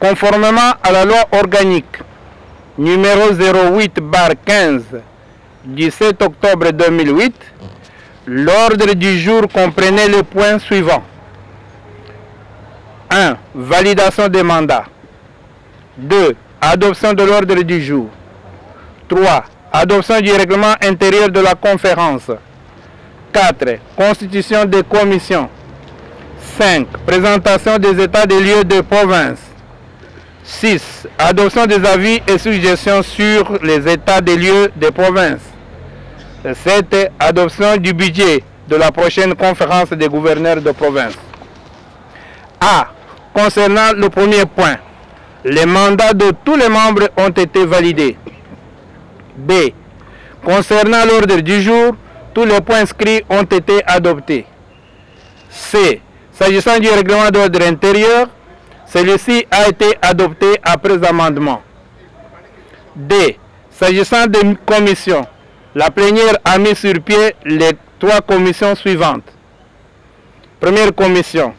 Conformément à la loi organique numéro 08/15 du 7 octobre 2008, l'ordre du jour comprenait les points suivants. 1. Validation des mandats. 2. Adoption de l'ordre du jour. 3. Adoption du règlement intérieur de la conférence. 4. Constitution des commissions. 5. Présentation des états des lieux de province. 6. Adoption des avis et suggestions sur les états des lieux de province. 7. Adoption du budget de la prochaine conférence des gouverneurs de province. A. Concernant le premier point, les mandats de tous les membres ont été validés. B. Concernant l'ordre du jour, tous les points inscrits ont été adoptés. C. S'agissant du règlement d'ordre intérieur, celui-ci a été adopté après amendement. D. S'agissant des commissions, la plénière a mis sur pied les 3 commissions suivantes. Première commission.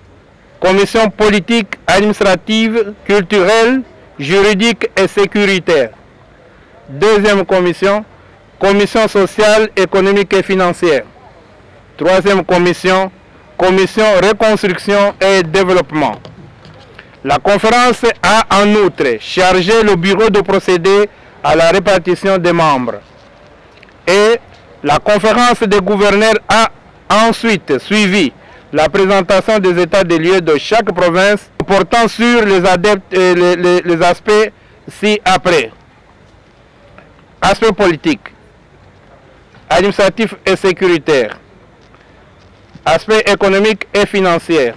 Commission politique, administrative, culturelle, juridique et sécuritaire. Deuxième commission, commission sociale, économique et financière. Troisième commission, commission reconstruction et développement. La conférence a en outre chargé le bureau de procéder à la répartition des membres. Et la conférence des gouverneurs a ensuite suivi la présentation des états des lieux de chaque province portant sur les aspects ci-après. Aspect politique, administratif et sécuritaire, aspect économique et financier,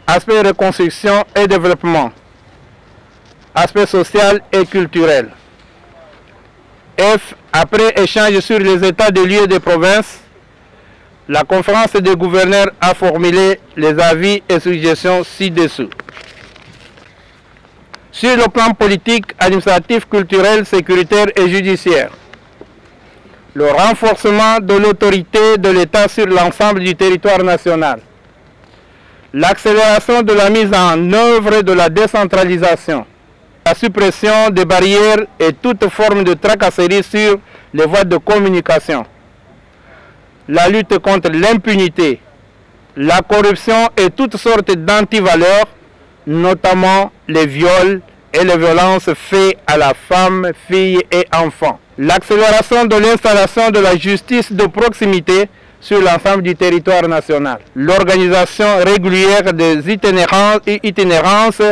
aspect reconstruction et développement, aspect social et culturel. F. Après échange sur les états des lieux des provinces, la conférence des gouverneurs a formulé les avis et suggestions ci-dessous. Sur le plan politique, administratif, culturel, sécuritaire et judiciaire, le renforcement de l'autorité de l'État sur l'ensemble du territoire national, l'accélération de la mise en œuvre de la décentralisation, la suppression des barrières et toute forme de tracasserie sur les voies de communication, la lutte contre l'impunité, la corruption et toutes sortes d'antivaleurs, notamment les viols et les violences faites à la femme, fille et enfant. L'accélération de l'installation de la justice de proximité sur l'ensemble du territoire national. L'organisation régulière des itinérances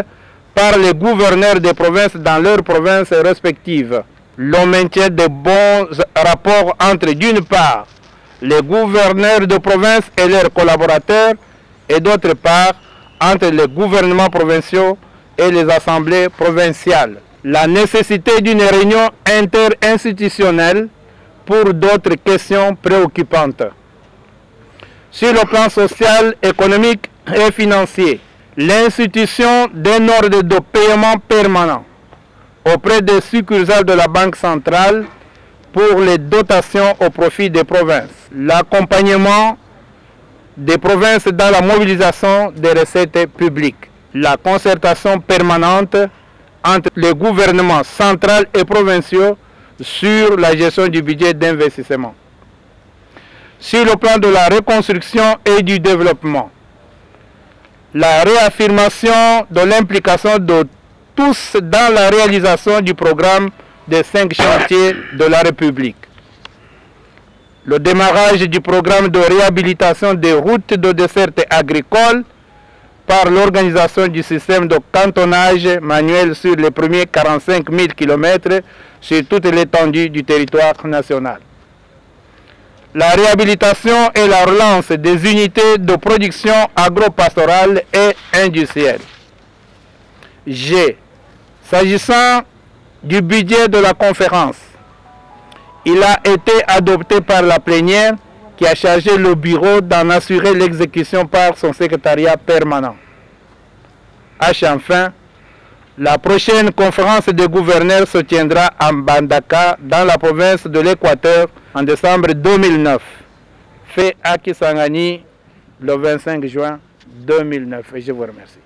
par les gouverneurs des provinces dans leurs provinces respectives. Le maintien de bons rapports entre, d'une part, les gouverneurs de province et leurs collaborateurs, et d'autre part, entre les gouvernements provinciaux et les assemblées provinciales. La nécessité d'une réunion interinstitutionnelle pour d'autres questions préoccupantes. Sur le plan social, économique et financier, l'institution d'un ordre de paiement permanent auprès des succursales de la Banque centrale pour les dotations au profit des provinces. L'accompagnement des provinces dans la mobilisation des recettes publiques. La concertation permanente entre les gouvernements centraux et provinciaux sur la gestion du budget d'investissement. Sur le plan de la reconstruction et du développement, la réaffirmation de l'implication de tous dans la réalisation du programme des 5 chantiers de la République. Le démarrage du programme de réhabilitation des routes de desserte agricole par l'organisation du système de cantonnage manuel sur les premiers 45 000 km sur toute l'étendue du territoire national. La réhabilitation et la relance des unités de production agro-pastorale et industrielle. G. S'agissant du budget de la conférence, il a été adopté par la plénière qui a chargé le bureau d'en assurer l'exécution par son secrétariat permanent. H. Enfin, la prochaine conférence des gouverneurs se tiendra à Mbandaka, dans la province de l'Équateur, en décembre 2009. Fait à Kisangani le 25 juin 2009. Et je vous remercie.